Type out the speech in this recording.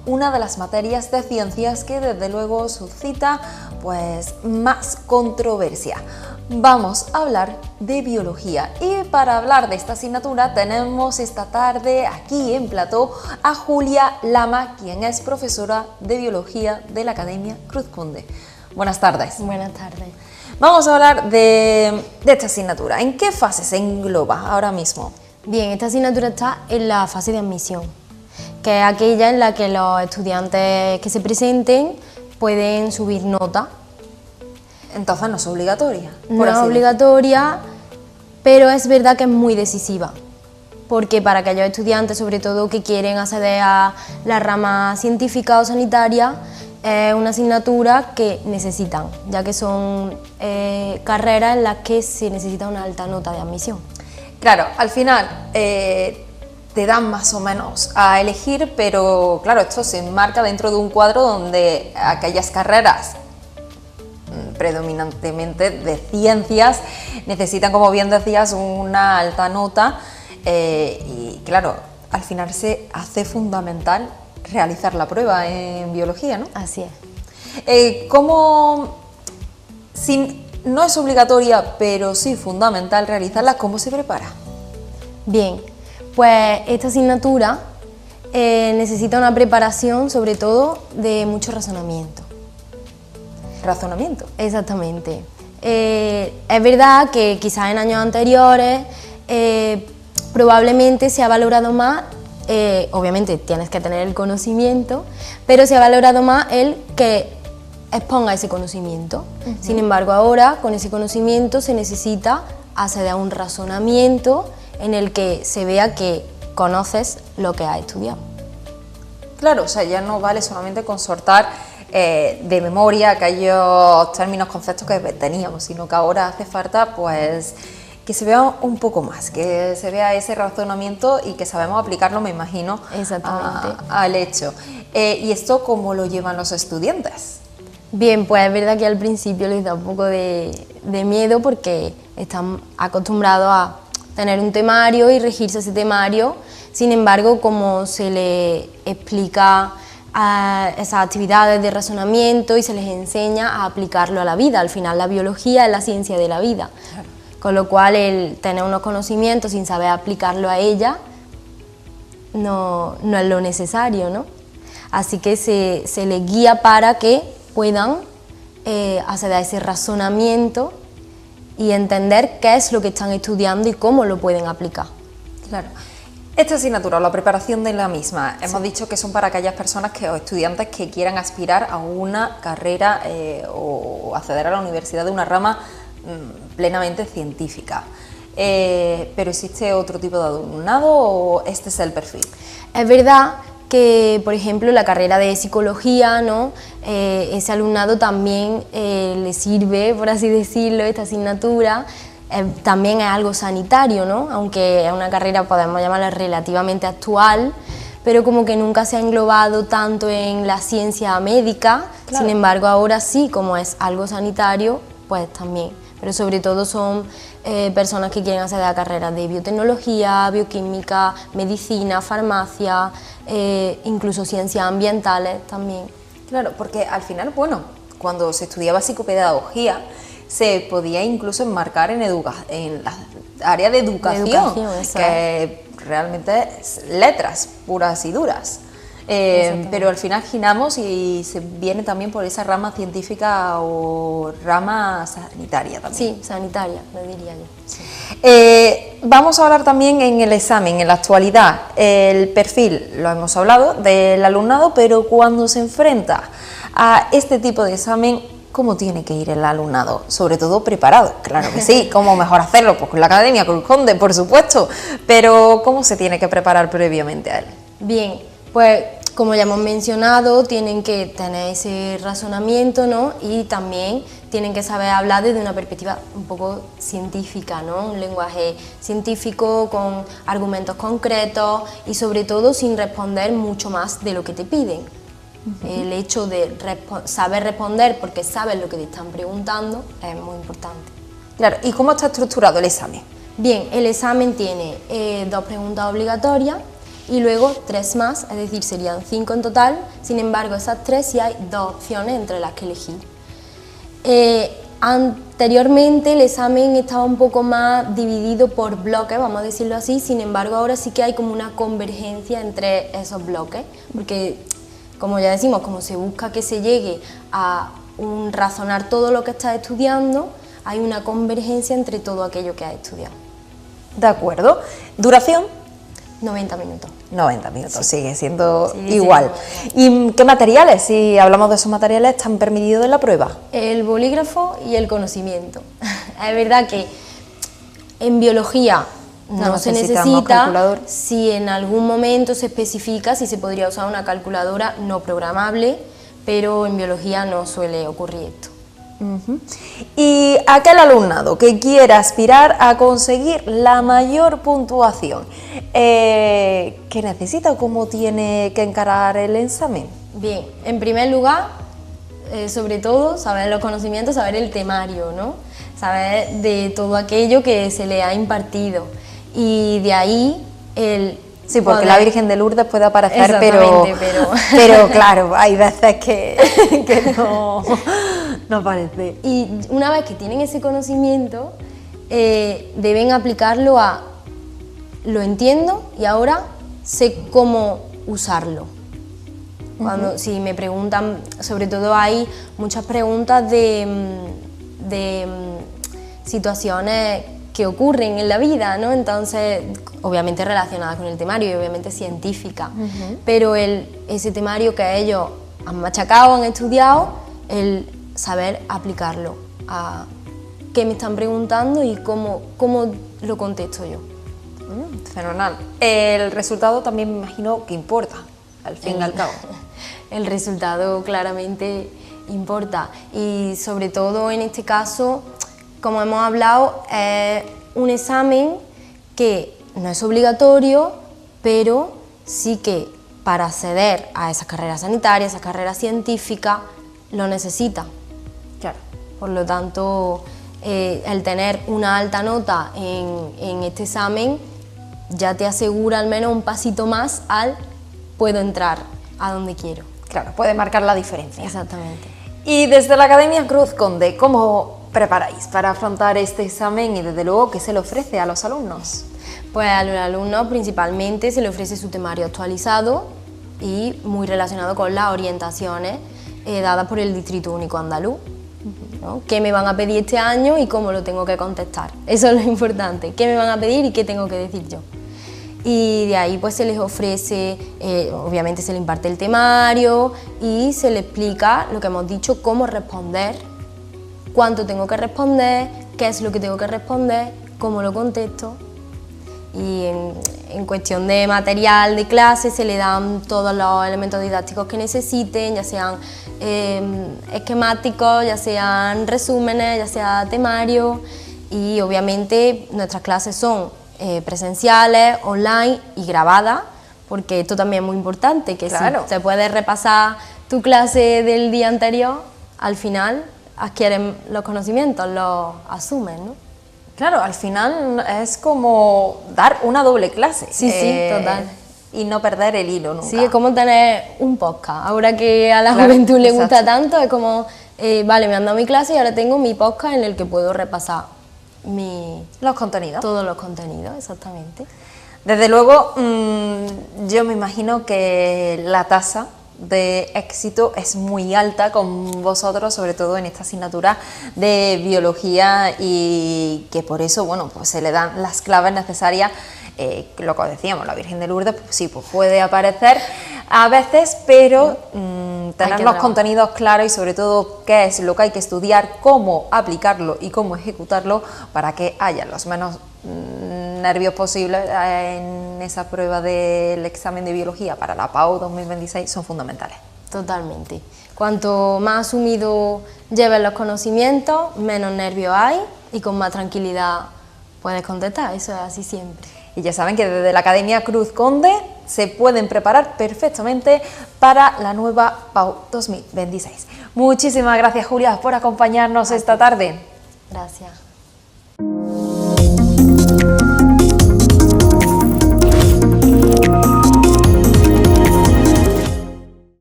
una de las materias de ciencias que desde luego suscita pues más controversia. Vamos a hablar de biología y para hablar de esta asignatura tenemos esta tarde aquí en plató a Julia Lama, quien es profesora de biología de la Academia Cruz Conde. Buenas tardes. Buenas tardes. Vamos a hablar de esta asignatura. ¿En qué fase se engloba ahora mismo? Bien, esta asignatura está en la fase de admisión, que es aquella en la que los estudiantes que se presenten pueden subir nota. Entonces no es obligatoria. No es obligatoria, pero es verdad que es muy decisiva, porque para aquellos estudiantes, sobre todo que quieren acceder a la rama científica o sanitaria, es una asignatura que necesitan, ya que son carreras en las que se necesita una alta nota de admisión. Claro, al final te dan más o menos a elegir, pero claro, esto se enmarca dentro de un cuadro donde aquellas carreras predominantemente de ciencias necesitan, como bien decías, una alta nota y claro, al final se hace fundamental realizar la prueba en biología, ¿no? Así es. No es obligatoria, pero sí fundamental realizarla, ¿cómo se prepara? Bien, pues esta asignatura necesita una preparación, sobre todo, de mucho razonamiento. ¿Razonamiento? Exactamente. Es verdad que quizás en años anteriores probablemente se ha valorado más, obviamente tienes que tener el conocimiento, pero se ha valorado más el que exponga ese conocimiento. Sin embargo, ahora con ese conocimiento se necesita acceder a un razonamiento en el que se vea que conoces lo que has estudiado. Claro, o sea, ya no vale solamente con soltar de memoria aquellos términos, conceptos que teníamos, sino que ahora hace falta pues que se vea un poco más, que se vea ese razonamiento y que sabemos aplicarlo, me imagino, al hecho. ¿Y esto cómo lo llevan los estudiantes? Bien, pues es verdad que al principio les da un poco de miedo porque están acostumbrados a tener un temario y regirse ese temario. Sin embargo, como se les explica a esas actividades de razonamiento y se les enseña a aplicarlo a la vida, al final la biología es la ciencia de la vida. Claro. Con lo cual el tener unos conocimientos sin saber aplicarlo a ella no es lo necesario, ¿no? Así que se les guía para que puedan acceder a ese razonamiento y entender qué es lo que están estudiando y cómo lo pueden aplicar. Claro. Esta asignatura o la preparación de la misma, hemos dicho que son para aquellas personas o estudiantes que quieran aspirar a una carrera o acceder a la universidad de una rama plenamente científica. ¿Pero existe otro tipo de alumnado o este es el perfil? Es verdad que, por ejemplo, la carrera de psicología, ¿no? Ese alumnado también le sirve, por así decirlo, esta asignatura. También es algo sanitario, ¿no? Aunque es una carrera, podemos llamarla relativamente actual, pero como que nunca se ha englobado tanto en la ciencia médica. Claro. Sin embargo, ahora sí, como es algo sanitario, pues también. Pero sobre todo son personas que quieren acceder a carreras de biotecnología, bioquímica, medicina, farmacia, incluso ciencias ambientales también. Claro, porque al final, bueno, cuando se estudiaba psicopedagogía, se podía incluso enmarcar en la área de educación que realmente es letras puras y duras. Pero al final giramos y se viene también por esa rama científica o rama sanitaria también. Sí, sanitaria, lo diría yo. Sí. Vamos a hablar también en el examen, en la actualidad, el perfil, lo hemos hablado, del alumnado, pero cuando se enfrenta a este tipo de examen, ¿cómo tiene que ir el alumnado? Sobre todo preparado, claro que sí. ¿Cómo mejor hacerlo? Pues con la Academia Cruz Conde, por supuesto, pero ¿cómo se tiene que preparar previamente a él? Bien, pues como ya hemos mencionado, tienen que tener ese razonamiento, ¿no? Y también tienen que saber hablar desde una perspectiva un poco científica, ¿no? Un lenguaje científico con argumentos concretos y sobre todo sin responder mucho más de lo que te piden. El hecho de saber responder porque sabes lo que te están preguntando es muy importante. Claro, ¿y cómo está estructurado el examen? Bien, el examen tiene 2 preguntas obligatorias y luego 3 más, es decir, serían 5 en total. Sin embargo, esas 3 sí hay 2 opciones entre las que elegir. Anteriormente el examen estaba un poco más dividido por bloques, vamos a decirlo así, sin embargo ahora sí que hay como una convergencia entre esos bloques, porque como ya decimos, como se busca que se llegue a razonar todo lo que estás estudiando, hay una convergencia entre todo aquello que has estudiado. De acuerdo. ¿Duración? 90 minutos. 90 minutos, sí, sigue siendo igual. ¿Y qué materiales, si hablamos de esos materiales, están permitidos en la prueba? El bolígrafo y el conocimiento. Es verdad que en biología no se necesita, si en algún momento se especifica si se podría usar una calculadora no programable, pero en biología no suele ocurrir esto. Y aquel alumnado que quiera aspirar a conseguir la mayor puntuación, ¿qué necesita o cómo tiene que encarar el examen? Bien, en primer lugar, sobre todo, saber los conocimientos, saber el temario, ¿no? Saber de todo aquello que se le ha impartido, y de ahí el... Sí, porque la Virgen de Lourdes puede aparecer, pero claro, hay veces que no aparece. Y una vez que tienen ese conocimiento, deben aplicarlo a lo entiendo y ahora sé cómo usarlo. Si me preguntan, sobre todo hay muchas preguntas de situaciones que ocurren en la vida, ¿no? Entonces, obviamente relacionadas con el temario y obviamente científica, pero ese temario que ellos han machacado, han estudiado, el saber aplicarlo a qué me están preguntando y cómo lo contesto yo. Fenomenal. El resultado también me imagino que importa, al fin y al cabo. El resultado claramente importa, y sobre todo en este caso, como hemos hablado, es un examen que no es obligatorio, pero sí que para acceder a esas carreras sanitarias, esas carreras científicas, lo necesita. Claro. Por lo tanto, el tener una alta nota en este examen ya te asegura al menos un pasito más al puedo entrar a donde quiero. Claro, puede marcar la diferencia. Exactamente. Y desde la Academia Cruz Conde, ¿cómo preparáis para afrontar este examen y desde luego qué se le ofrece a los alumnos? Pues a los alumnos principalmente se le ofrece su temario actualizado y muy relacionado con las orientaciones dadas por el Distrito Único Andaluz, ¿no? ¿Qué me van a pedir este año y cómo lo tengo que contestar? Eso es lo importante, ¿qué me van a pedir y qué tengo que decir yo? Y de ahí pues se les ofrece, obviamente se les imparte el temario y se les explica lo que hemos dicho, cómo responder, cuánto tengo que responder, qué es lo que tengo que responder, cómo lo contesto. Y en cuestión de material de clase se le dan todos los elementos didácticos que necesiten, ya sean esquemáticos, ya sean resúmenes, ya sea temario, y obviamente nuestras clases son presenciales, online y grabadas, porque esto también es muy importante, que claro, si te puedes repasar tu clase del día anterior, al final adquieren los conocimientos, los asumen, ¿no? Claro, al final es como dar una doble clase. Sí, total. Y no perder el hilo nunca. Sí, es como tener un podcast. Ahora que a la juventud le gusta tanto, es como, vale, me han dado mi clase y ahora tengo mi podcast en el que puedo repasar los contenidos. Todos los contenidos, exactamente. Desde luego, yo me imagino que la tasa de éxito es muy alta con vosotros, sobre todo en esta asignatura de biología, y que por eso, bueno, pues se le dan las claves necesarias. Lo que decíamos, la Virgen de Lourdes, pues sí, pues puede aparecer a veces, pero tener los contenidos claros y sobre todo qué es lo que hay que estudiar, cómo aplicarlo y cómo ejecutarlo para que haya los menos nervios posibles en esa prueba del examen de biología para la PAU 2026 son fundamentales. Totalmente. Cuanto más asumido lleves los conocimientos, menos nervios hay y con más tranquilidad puedes contestar, eso es así siempre. Y ya saben que desde la Academia Cruz Conde se pueden preparar perfectamente para la nueva PAU 2026. Muchísimas gracias, Julia, por acompañarnos esta tarde. Gracias.